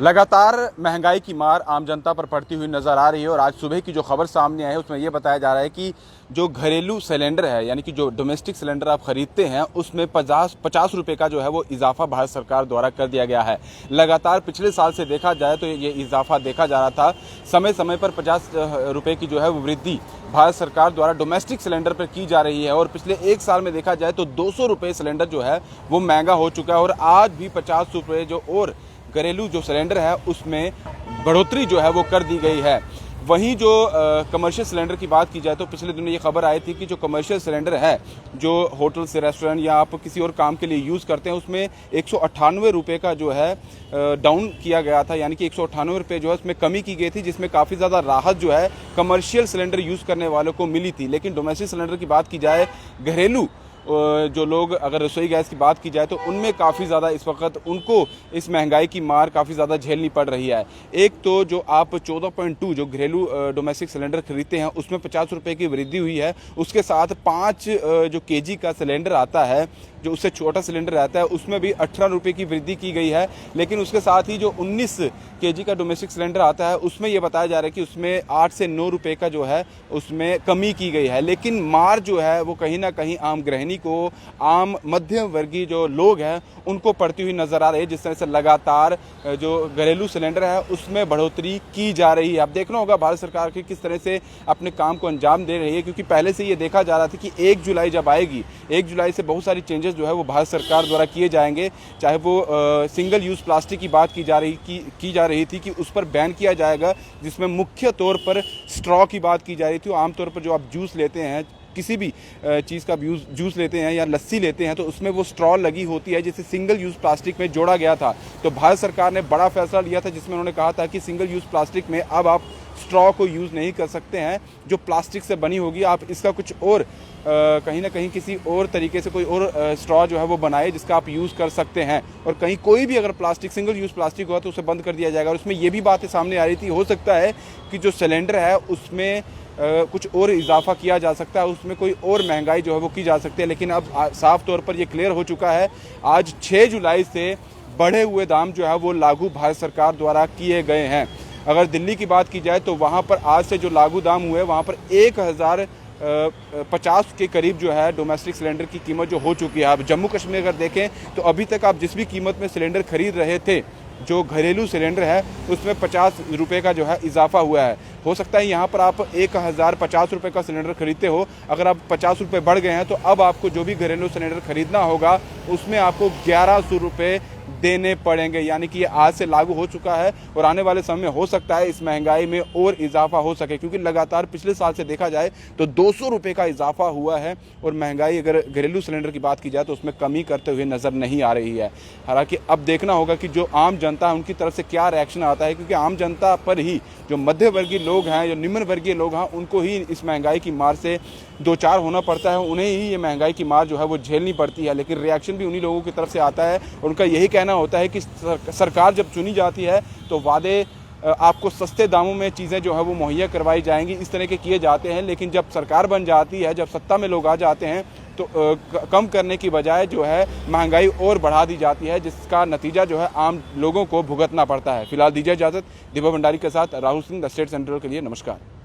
लगातार महंगाई की मार आम जनता पर पड़ती हुई नजर आ रही है और आज सुबह की जो खबर सामने आई है उसमें यह बताया जा रहा है कि जो घरेलू सिलेंडर है यानी कि जो डोमेस्टिक सिलेंडर आप खरीदते हैं उसमें 50 रुपये का जो है वो इजाफा भारत सरकार द्वारा कर दिया गया है। लगातार पिछले साल से देखा जाए तो ये इजाफा देखा जा रहा था। समय समय पर 50 रुपये की जो है वो वृद्धि भारत सरकार द्वारा डोमेस्टिक सिलेंडर पर की जा रही है और पिछले एक साल में देखा जाए तो 200 रुपये सिलेंडर जो है वो महंगा हो चुका है और आज भी 50 रुपये जो और घरेलू जो सिलेंडर है उसमें बढ़ोतरी जो है वो कर दी गई है। वहीं जो कमर्शियल सिलेंडर की बात की जाए तो पिछले दिनों ये खबर आई थी कि जो कमर्शियल सिलेंडर है जो होटल से रेस्टोरेंट या आप किसी और काम के लिए यूज़ करते हैं उसमें 198 रुपये का जो है डाउन किया गया था, यानी कि 198 रुपये जो है उसमें कमी की गई थी, जिसमें काफ़ी ज़्यादा राहत जो है कमर्शियल सिलेंडर यूज़ करने वालों को मिली थी। लेकिन डोमेस्टिक सिलेंडर की बात की जाए, घरेलू जो लोग अगर रसोई गैस की बात की जाए तो उनमें काफ़ी ज़्यादा इस वक्त उनको इस महंगाई की मार काफ़ी ज़्यादा झेलनी पड़ रही है। एक तो जो आप 14.2 जो घरेलू डोमेस्टिक सिलेंडर खरीदते हैं उसमें 50 रुपये की वृद्धि हुई है। उसके साथ 5 जो केजी का सिलेंडर आता है, जो उससे छोटा सिलेंडर रहता है, उसमें भी 18 रुपये की वृद्धि की गई है। लेकिन उसके साथ ही जो 19 केजी का डोमेस्टिक सिलेंडर आता है उसमें यह बताया जा रहा है कि उसमें 8 से 9 रुपये का जो है उसमें कमी की गई है। लेकिन मार जो है वो कहीं ना कहीं आम गृहिणी को, आम मध्यम वर्गीय जो लोग हैं उनको पड़ती हुई नजर आ रही है। जिस तरह से लगातार जो घरेलू सिलेंडर है उसमें बढ़ोतरी की जा रही है। अब देखना होगा भारत सरकार की किस तरह से अपने काम को अंजाम दे रही है, क्योंकि पहले से ये देखा जा रहा था कि 1 जुलाई जब आएगी, 1 जुलाई से बहुत सारी चेंजेस जो है वो भारत सरकार द्वारा किए जाएंगे। चाहे वो सिंगल यूज़ प्लास्टिक की बात की जा रही थी कि उस पर बैन किया जाएगा, जिसमें मुख्य तौर पर स्ट्रॉ की बात की जा रही थी। आमतौर पर जो आप जूस लेते हैं, किसी भी चीज़ का जूस लेते हैं या लस्सी लेते हैं तो उसमें वो स्ट्रॉ लगी होती है, जिसे सिंगल यूज़ प्लास्टिक में जोड़ा गया था। तो भारत सरकार ने बड़ा फैसला लिया था जिसमें उन्होंने कहा था कि सिंगल यूज़ प्लास्टिक में अब आप स्ट्रॉ को यूज़ नहीं कर सकते हैं जो प्लास्टिक से बनी होगी। आप इसका कुछ और कहीं ना कहीं किसी और तरीके से कोई और स्ट्रॉ जो है वो बनाए जिसका आप यूज़ कर सकते हैं। और कहीं कोई भी अगर प्लास्टिक सिंगल यूज़ प्लास्टिक हुआ तो उसे बंद कर दिया जाएगा। और उसमें ये भी बातें सामने आ रही थी, हो सकता है कि जो सिलेंडर है उसमें कुछ और इजाफा किया जा सकता है, उसमें कोई और महंगाई जो है वो की जा सकती है। लेकिन अब साफ तौर पर ये क्लियर हो चुका है, आज 6 जुलाई से बढ़े हुए दाम जो है वो लागू भारत सरकार द्वारा किए गए हैं। अगर दिल्ली की बात की जाए तो वहाँ पर आज से जो लागू दाम हुए वहाँ पर 1050 के करीब जो है डोमेस्टिक सिलेंडर की कीमत जो हो चुकी है। अब जम्मू कश्मीर अगर देखें तो अभी तक आप जिस भी कीमत में सिलेंडर खरीद रहे थे, जो घरेलू सिलेंडर है उसमें 50 रुपये का जो है इजाफा हुआ है। हो सकता है यहाँ पर आप 1050 रुपये का सिलेंडर खरीदते हो, अगर आप 50 रुपये बढ़ गए हैं तो अब आपको जो भी घरेलू सिलेंडर खरीदना होगा उसमें आपको 1100 रुपये देने पड़ेंगे। यानी कि ये आज से लागू हो चुका है और आने वाले समय में हो सकता है इस महंगाई में और इजाफा हो सके, क्योंकि लगातार पिछले साल से देखा जाए तो 200 रुपये का इजाफा हुआ है और महंगाई अगर घरेलू सिलेंडर की बात की जाए तो उसमें कमी करते हुए नज़र नहीं आ रही है। हालांकि अब देखना होगा कि जो आम जनता है उनकी तरफ से क्या रिएक्शन आता है, क्योंकि आम जनता पर ही जो मध्य वर्गीय लोग हैं, जो निम्न वर्गीय लोग हैं, उनको ही इस महंगाई की मार से दो चार होना पड़ता है, उन्हें ही ये महंगाई की मार जो है वो झेलनी पड़ती है। लेकिन रिएक्शन भी उन्हीं लोगों की तरफ से आता है और उनका यही कहना होता है कि सरकार जब चुनी जाती है तो वादे आपको सस्ते दामों में चीज़ें जो है वो मुहैया करवाई जाएंगी, इस तरह के किए जाते हैं। लेकिन जब सरकार बन जाती है, जब सत्ता में लोग आ जाते हैं तो कम करने की बजाय जो है महंगाई और बढ़ा दी जाती है, जिसका नतीजा जो है आम लोगों को भुगतना पड़ता है। फिलहाल दीजिए इजाज़त। दीपक भंडारी के साथ Rahul Singh, the state central के लिए। नमस्कार।